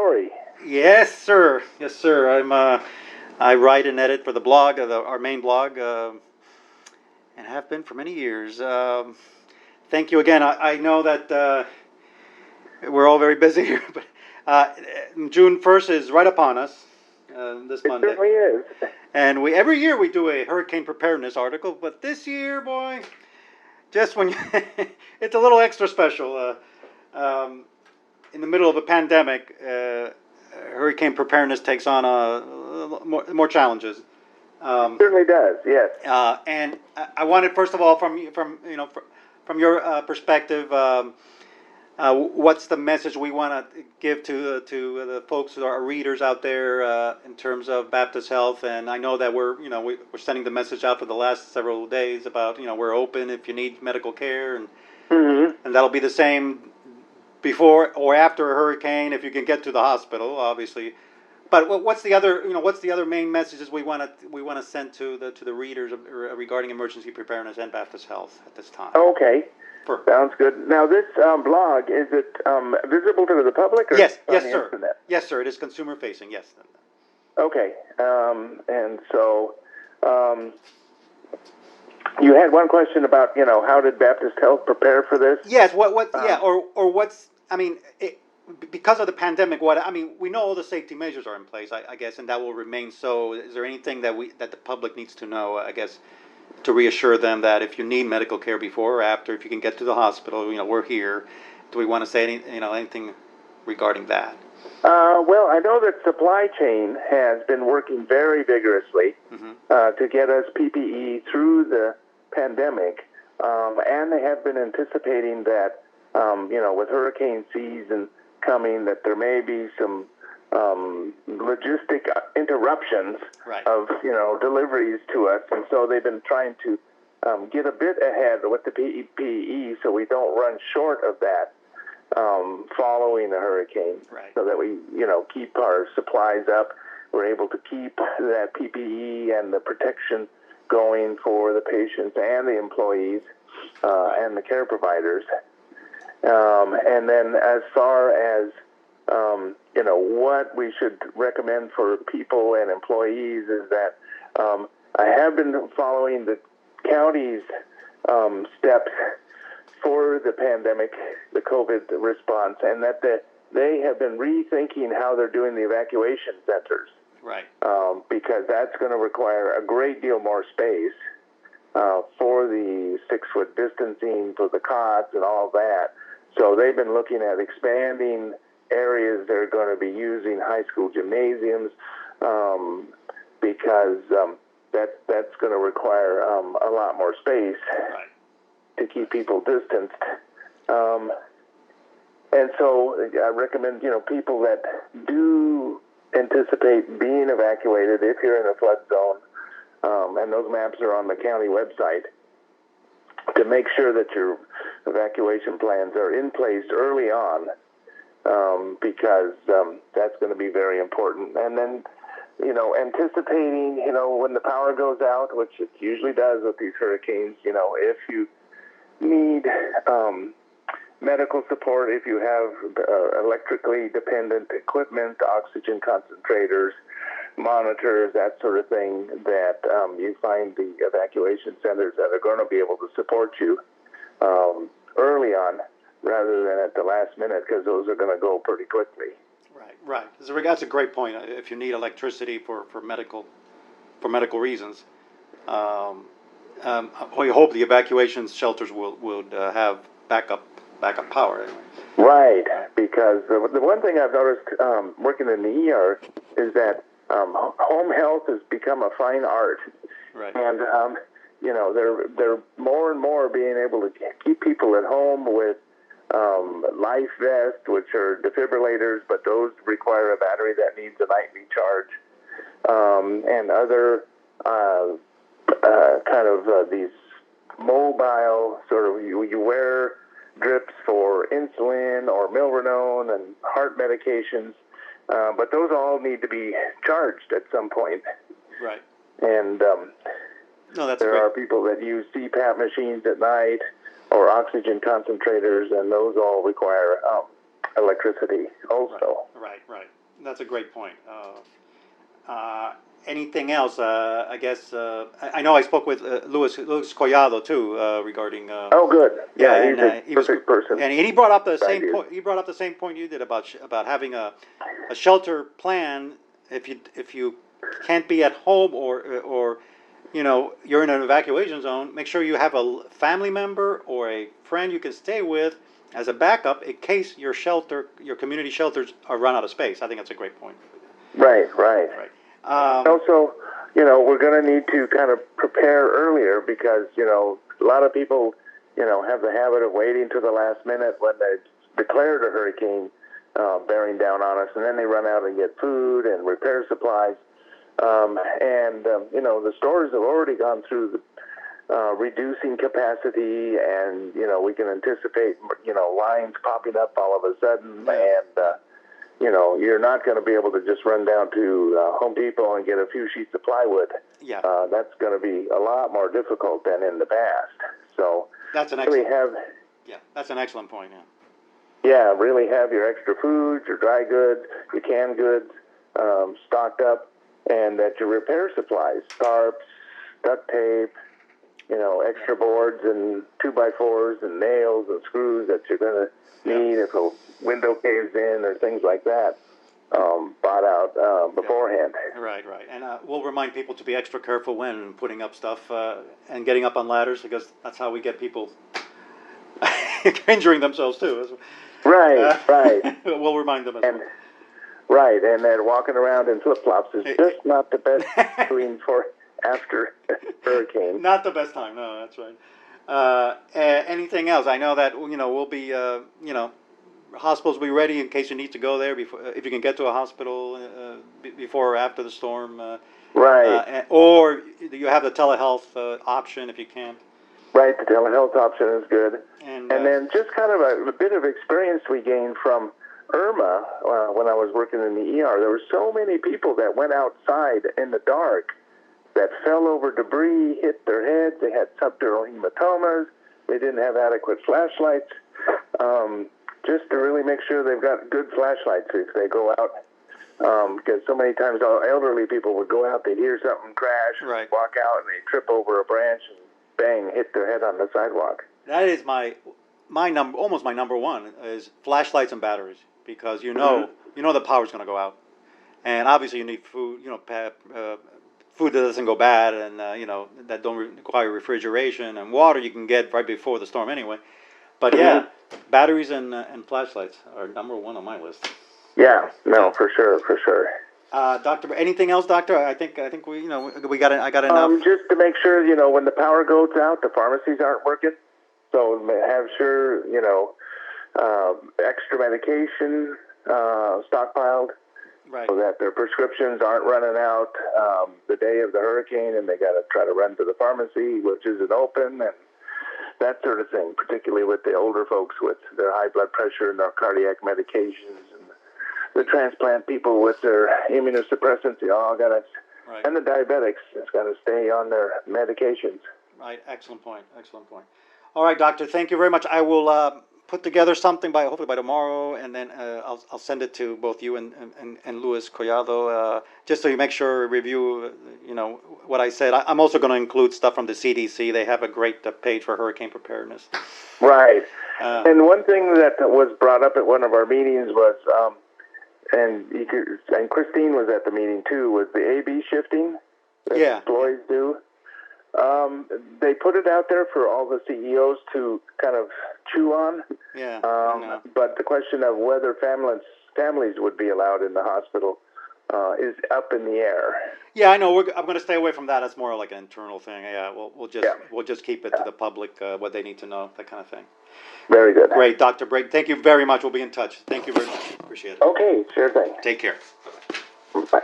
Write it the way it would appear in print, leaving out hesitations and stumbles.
Lori. Yes, sir. Yes, sir. I write and edit for the blog, our main blog, and have been for many years. Thank you again. I know that we're all very busy here, but June 1st is right upon us this Monday. It certainly is. And every year we do a hurricane preparedness article, but this year, boy, just when it's a little extra special. In the middle of a pandemic, hurricane preparedness takes on more challenges. It certainly does. Yes. And I wanted, first of all, from your perspective, what's the message we want to give to the folks, our readers out there, in terms of Baptist Health? And I know that we're sending the message out for the last several days about we're open if you need medical care, and and that'll be the same before or after a hurricane if you can get to the hospital, obviously. But what's the other main messages we want to send to the readers regarding emergency preparedness and Baptist Health at this time? Okay. Sounds good. Now, this blog, is it visible to the public? Or yes, on the sir. Internet? Yes, sir. It is consumer facing. Yes. Okay. And so you had one question about how did Baptist Health prepare for this? Yes. Or what's because of the pandemic, we know all the safety measures are in place, I guess, and that will remain so. Is there anything that the public needs to know, I guess, to reassure them that if you need medical care before or after, if you can get to the hospital, we're here. Do we want to say anything regarding that? Well, I know that supply chain has been working very vigorously to get us PPE through the pandemic, and they have been anticipating that, with hurricane season coming, that there may be some logistic interruptions of deliveries to us, and so they've been trying to get a bit ahead with the PPE so we don't run short of that following the hurricane, so that we keep our supplies up. We're able to keep that PPE and the protection going for the patients and the employees and the care providers. And then as far as what we should recommend for people and employees is that I have been following the county's steps for the pandemic, the COVID response, and that they have been rethinking how they're doing the evacuation centers. Right. Because that's going to require a great deal more space for the 6-foot distancing, for the cots and all that. So they've been looking at expanding areas they're going to be using high school gymnasiums because that's going to require a lot more space to keep people distanced. And so I recommend, people that do anticipate being evacuated, if you're in a flood zone, and those maps are on the county website, to make sure that your evacuation plans are in place early on, because that's going to be very important. And then, anticipating, when the power goes out, which it usually does with these hurricanes, if you need medical support, if you have electrically dependent equipment, oxygen concentrators, monitors, that sort of thing, that you find the evacuation centers that are going to be able to support you early on rather than at the last minute, because those are going to go pretty quickly. Right. That's a great point. If you need electricity for medical reasons, we hope the evacuation shelters would have backup power. Anyway. Right, because the one thing I've noticed working in the ER is that home health has become a fine art. Right. And they're more and more being able to keep people at home with life vests, which are defibrillators, but those require a battery that needs a nightly charge, and other these mobile sort of you wear drips for insulin or Milrinone and heart medications, but those all need to be charged at some point. Right. And there are people that use CPAP machines at night or oxygen concentrators, and those all require electricity also. Right. That's a great point. Anything else? I guess I know I spoke with Luis Collado too regarding. Oh, good. Yeah, And he's a he was, perfect person. and he brought up the same Ideas. point. He brought up the same point you did about having a shelter plan if you can't be at home or you know you're in an evacuation zone. Make sure you have a family member or a friend you can stay with as a backup in case your community shelters are run out of space. I think that's a great point. Right, right. Right. Also, you know, we're going to need to kind of prepare earlier because, you know, a lot of people, you know, have the habit of waiting to the last minute when they declared a hurricane bearing down on us, and then they run out and get food and repair supplies. You know, the stores have already gone through the reducing capacity, and, you know, we can anticipate, you know, lines popping up all of a sudden, and, you know, you're not going to be able to just run down to Home Depot and get a few sheets of plywood. Yeah. That's going to be a lot more difficult than in the past. So That's an really excellent. That's an excellent point. really have your extra foods, your dry goods, your canned goods stocked up, and that your repair supplies, tarps, duct tape, you know, extra boards and 2x4s and nails and screws that you're going to need if a window caves in or things like that, bought out beforehand. Right. And we'll remind people to be extra careful when putting up stuff and getting up on ladders because that's how we get people injuring themselves too. Right. We'll remind them as well. Right, and then walking around in flip-flops is just not the best doing for after hurricane. Not the best time. No, that's right. Anything else? I know that you know we'll be you know hospitals will be ready in case you need to go there before if you can get to a hospital before or after the storm. Right. Or you have the telehealth option if you can't. Right, the telehealth option is good. And then just kind of a bit of experience we gained from Irma when I was working in the ER. There were so many people that went outside in the dark that fell over debris, hit their heads. They had subdural hematomas. They didn't have adequate flashlights. Just to really make sure they've got good flashlights if they go out. Because so many times elderly people would go out, they'd hear something crash, walk out, and they trip over a branch and bang, hit their head on the sidewalk. That is almost my number one is flashlights and batteries because you know the power's going to go out, and obviously you need food. You know, food that doesn't go bad, and you know that don't require refrigeration and water you can get right before the storm anyway. But batteries and flashlights are number one on my list. Yeah, no, for sure. Doctor, anything else, Doctor? I think we I got enough. Just to make sure when the power goes out, the pharmacies aren't working. So have sure extra medication stockpiled, so that their prescriptions aren't running out the day of the hurricane, and they got to try to run to the pharmacy, which isn't open, and that sort of thing. Particularly with the older folks with their high blood pressure and their cardiac medications. The transplant people with their immunosuppressants, and the diabetics, it's got to stay on their medications. Right, excellent point. All right, Doctor, thank you very much. I will put together something hopefully by tomorrow, and then I'll send it to both you and Luis Collado, just so you make sure review what I said. I'm also going to include stuff from the CDC. They have a great page for hurricane preparedness. Right, and one thing that was brought up at one of our meetings was. And Christine was at the meeting too. Was the A/B shifting that employees do? They put it out there for all the CEOs to kind of chew on. Yeah. But the question of whether families would be allowed in the hospital is up in the air. Yeah, I know. I'm going to stay away from that. That's more like an internal thing. Yeah, we'll just keep it to the public what they need to know, that kind of thing. Very good. Great, Dr. Brake. Thank you very much. We'll be in touch. Thank you very much. Appreciate it. Okay, sure thing. Take care. Bye.